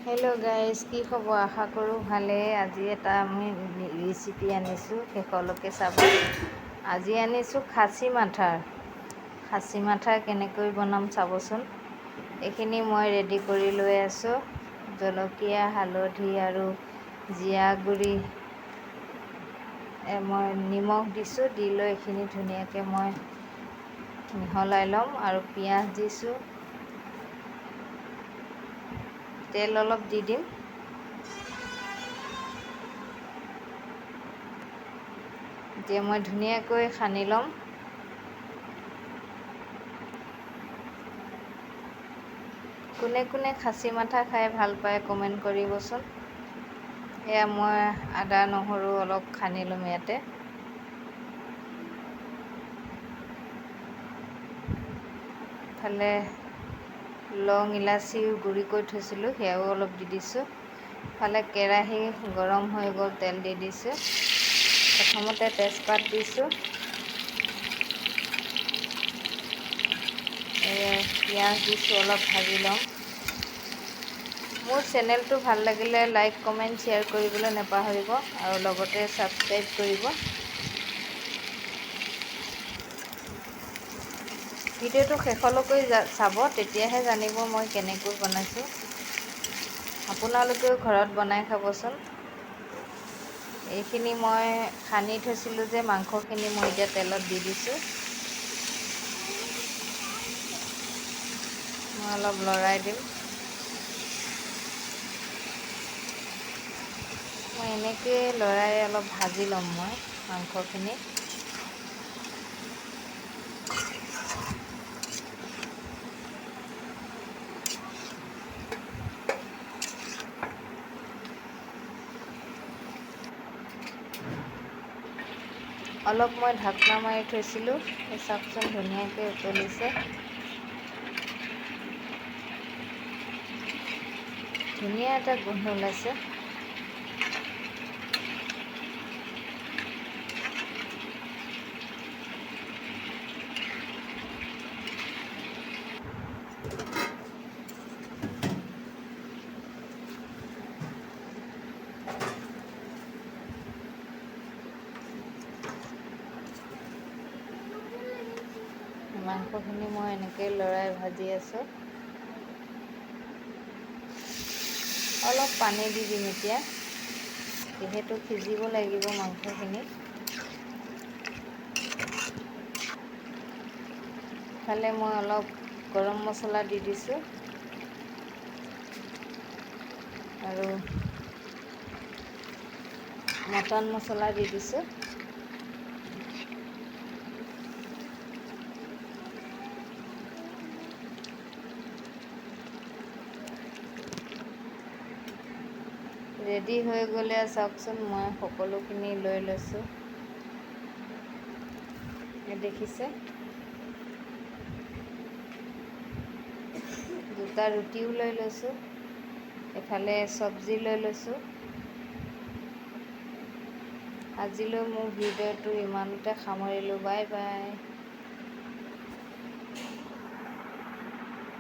Hello' guys, কি খবৰ? আশা কৰোঁ ভালেই। আজি এটা আমি ৰেচিপি আনিছোঁ, শেষলৈকে চাব। আজি আনিছোঁ খাচী মাথাৰ কেনেকৈ বনাম চাবচোন। এইখিনি মই ৰেডি কৰি লৈ আছোঁ। জলকীয়া, হালধি আৰু জিৰা গুড়ি, মই নিমখ দিছোঁ। দি লৈ এইখিনি ধুনীয়াকৈ মই মিহলাই ল'ম আৰু পিঁয়াজ দিছোঁ। তেল অলপ দি দিম। এতিয়া মই ধুনীয়াকৈ সানি ল'ম। কোনে কোনে খাচী মাথা খাই ভাল পায় কমেণ্ট কৰিবচোন। এয়া মই আদা নহৰু অলপ সানি ল'ম ইয়াতে। ইফালে লং ইলাচিও গুড়ি কৰি থৈছিলোঁ, সেয়াও অলপ দি দিছোঁ। ইফালে কেৰাহী গৰম হৈ গ'ল, তেল দি দিছোঁ। প্ৰথমতে তেজপাত দিছোঁ। পিঁয়াজ দিছোঁ, অলপ ভাজি ল'ম। মোৰ চেনেলটো ভাল লাগিলে লাইক, কমেণ্ট, শ্বেয়াৰ কৰিবলৈ নাপাহৰিব আৰু লগতে ছাবস্ক্ৰাইব কৰিব। ভিডিঅ'টো শেষলৈকৈ চাব, তেতিয়াহে জানিব মই কেনেকৈ বনাইছোঁ। আপোনালোকেও ঘৰত বনাই খাবচোন। এইখিনি মই সানি থৈছিলোঁ যে মাংসখিনি মই এতিয়া তেলত দি দিছোঁ। মই অলপ লৰাই দিম। মই এনেকৈ লৰাই অলপ ভাজি ল'ম মই মাংসখিনি। অলপ মই ঢাকনা মাৰি থৈছিলোঁ, এই চাওকচোন ধুনীয়াকৈ উতলিছে। ধুনীয়া এটা গোন্ধ ওলাইছে। মাংসখিনি মই এনেকৈ লৰাই ভাজি আছোঁ। অলপ পানী দি দিম এতিয়া, যিহেতু সিজিব লাগিব মাংসখিনি। ইফালে মই অলপ গৰম মছলা দি দিছোঁ আৰু মটন মছলা দি দিছোঁ। ৰেডি হৈ গ'লে চাওকচোন, মই সকলোখিনি লৈ লৈছোঁ। দেখিছে, দুটা ৰুটিও লৈ লৈছোঁ। এফালে চব্জি লৈ লৈছোঁ। আজিলৈ মোৰ ভিডিঅ'টো ইমানতে সামৰিলোঁ। Bye bye.